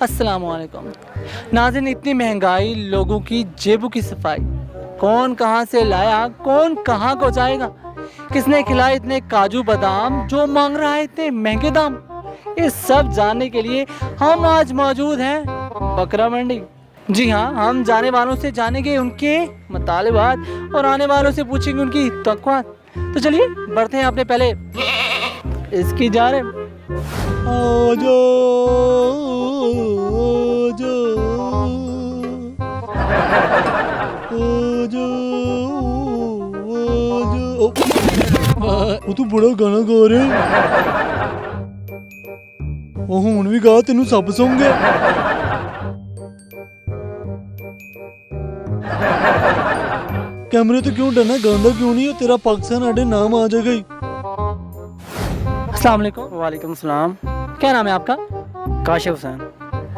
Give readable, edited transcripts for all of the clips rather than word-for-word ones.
अस्सलामुअलैकुम नाज़रीन, इतनी महंगाई, लोगों की जेबों की सफाई, कौन कहाँ से लाया, कौन कहाँ को जाएगा, किसने खिलाए इतने काजू बादाम, जो मांग रहा है इतने महंगे दाम। ये सब जानने के लिए हम आज मौजूद हैं बकरा मंडी। जी हाँ, हम जाने वालों से जानेंगे उनके मुतालिबात और आने वालों से पूछेंगे उनकी तवक्कुआत। तो चलिए बढ़ते हैं अपने पहले इसकी जानिब। आजो आजो आजो आजो। वो तू बड़ा गाना गा रहे ਉਹ ਹੁਣ ਵੀ ਗਾ, ਤੈਨੂੰ ਸੱਪ ਸੌਂ ਗਿਆ। कैमरे तो क्यों डरना, गांदा क्यों नहीं है, तेरा पाकिस्तान आडे नाम आ जाएगा ही। अस्सलाम वालेकुम। वालेकुम सलाम। क्या नाम है आपका? काशिफ हुसैन।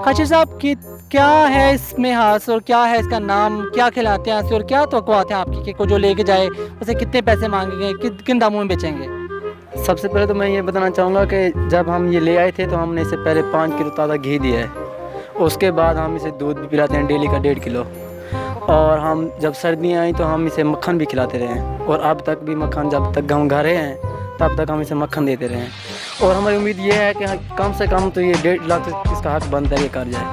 काशिफ साहब की क्या है इसमें हास और क्या है इसका नाम, क्या खिलाते हैं और क्या तवक्कुआत है आपकी कि को जो लेके जाए उसे कितने पैसे मांगेंगे, किन दामों में बेचेंगे? सबसे पहले तो मैं ये बताना चाहूँगा कि जब हम ये ले आए थे तो हमने इससे पहले 5 किलो ताज़ा घी दिया है। उसके बाद हम इसे दूध भी पिलाते हैं डेली का 1.5 किलो। और हम जब सर्दियाँ आई तो हम इसे मक्खन भी खिलाते रहे हैं, और अब तक भी मक्खन, जब तक हम घर हैं तब तक हम इसे मक्खन देते रहे हैं। और हमारी उम्मीद ये है कि कम से कम तो ये 1.5 लाख इसका हक बनता है ये कर जाए।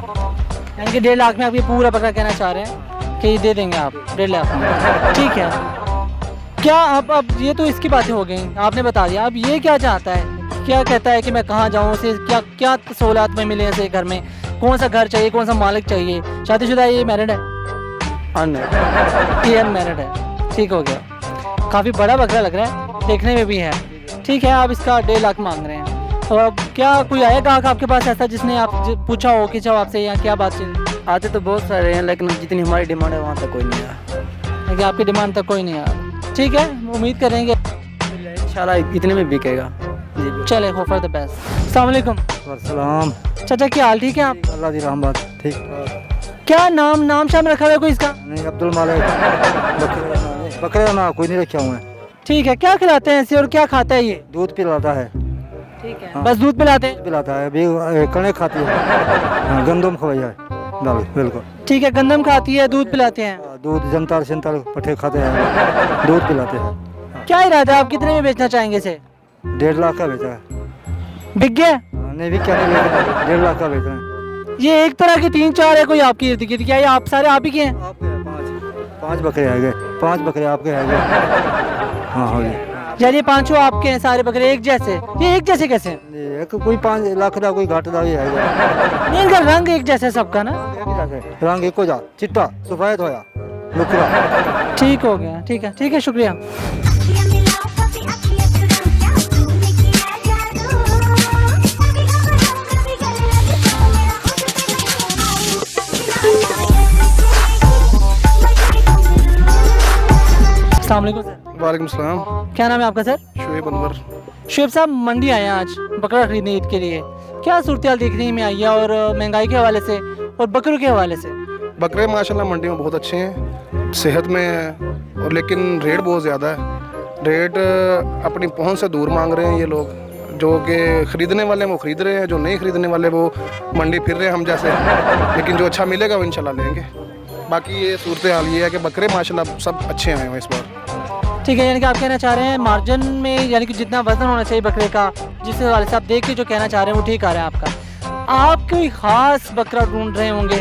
यानी कि 1.5 लाख में आप ये पूरा बकरा कहना चाह रहे हैं कि ये दे देंगे आप 1.5 लाख में? ठीक है। क्या अब ये तो इसकी बातें हो गई, आपने बता दिया। अब ये क्या चाहता है, क्या कहता है कि मैं कहाँ जाऊँ, उसे क्या क्या सहूलत में मिले ऐसे घर में, कौन सा घर चाहिए, कौन सा मालिक चाहिए, शादीशुदा है, ये मैरिड है? अनमैरिड। ये अनमैरिड है। ठीक हो गया। काफ़ी बड़ा बकरा लग रहा है, देखने में भी है। ठीक है, आप इसका 1.5 लाख मांग रहे हैं। और अब क्या कोई आया ग्राहक आपके पास ऐसा जिसने आप पूछा हो कि जब आपसे या क्या बात चल? आते तो बहुत सारे हैं, लेकिन जितनी हमारी डिमांड है वहाँ तक कोई नहीं आया। लेकिन आपकी डिमांड तक कोई नहीं आया। ठीक है, उम्मीद करेंगे इंशाल्लाह इतने में बिकेगा। चले, होप फॉर द बेस्ट। अस्सलाम वालेकुम। सलाम। चाचा क्या हाल, ठीक है आप? अल्लाह दी रहमत। ठीक। क्या नाम शाम रखा हुआ है कोई इसका? नहीं, अब्दुल मालिक। बकरे का नाम कोई नहीं रखा हुआ है। ठीक है, क्या खिलाते हैं इसे और क्या खाता है ये? दूध पिलाता है। ठीक है, बस दूध पिलाते हैं? पिलाता है, अभी कणे खाती है। हाँ, गंदम खवाया है। बिल्कुल ठीक है, गंदम खाती है, दूध पिलाते हैं। दूध जनताल शंताल पट्टे खाते हैं, दूध पिलाते हैं। क्या इरादा है, आप कितने में बेचना चाहेंगे इसे? 1.5 लाख का बेचा है। बिक गया? नहीं बिक, क्या नहीं बेचा, 1.5 लाख का बेचा है। ये एक तरह की 3-4 है कोई आपकी इर्द गिर्द? क्या ये आप सारे आप ही के हैं? आपके हैं 5 बकरे आ गए, 5 बकरे आपके आ गए। हाँ हो गए। यानी 5 आपके हैं सारे बकरे एक जैसे? ये एक जैसे कैसे? एक कोई 5 लाख का कोई घाट भी आएगा। नहीं, इनका रंग एक जैसे सबका ना? रंग एक हो जा, चिट्टा सफेद होया लुकरा। ठीक हो गया। ठीक है, ठीक है, शुक्रिया। अस्सलाम वालेकुम सर। वालेकुम सलाम। क्या नाम है आपका सर? शुएब अनवर। शुएब साहब, मंडी आए हैं आज बकरा खरीदने ईद के लिए। क्या सूरत हाल देखने में आई है, और महंगाई के हवाले से और बकरों के हवाले से? बकरे माशाल्लाह मंडी में बहुत अच्छे हैं, सेहत में हैं, और लेकिन रेट बहुत ज़्यादा है। रेट अपनी पहुंच से दूर मांग रहे हैं ये लोग। जो कि ख़रीदने वाले हैं वो ख़रीद रहे हैं, जो नहीं ख़रीदने वाले वो मंडी फिर रहे हैं हम जैसे। लेकिन जो अच्छा मिलेगा वो इंशाल्लाह लेंगे। बाकी ये सूरत हाल ये है कि बकरे माशाल्लाह सब अच्छे आए हैं इस बार। ठीक है, यानी कि आप कहना चाह रहे हैं मार्जिन में, यानी कि जितना वजन होना चाहिए बकरे का, जिस हवाले से आप देख के जो कहना चाह रहे हैं वो ठीक आ रहा है आपका। आप कोई ख़ास बकरा ढूंढ रहे होंगे?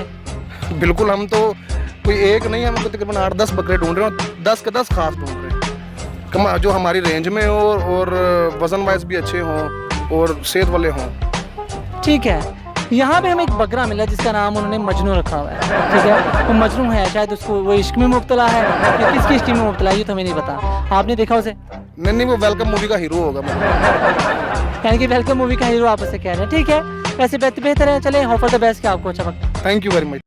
बिल्कुल, हम तो कोई एक नहीं, हम तो तकरीबन 8-10 बकरे ढूंढ रहे हैं, 10 के 10 खास ढूंढ रहे हैं जो हमारी रेंज में हो और वज़न वाइज भी अच्छे हों और सेहत वाले हों। ठीक है, यहाँ पे हमें एक बकरा मिला जिसका नाम उन्होंने मजनू रखा हुआ है। ठीक है, वो मजनू है, शायद उसको वो इश्क में मुब्तला है या किसकी इश्क में मुब्तला है ये तो हमें नहीं पता। आपने देखा उसे? नहीं, वो वेलकम मूवी का हीरो होगा। यानी कि वेलकम मूवी का हीरो आप उसे कह रहे हैं। ठीक है, वैसे बेहतर है। चले, होप फॉर द बेस्ट, क्या आपको अच्छा वक्त। Thank you very much.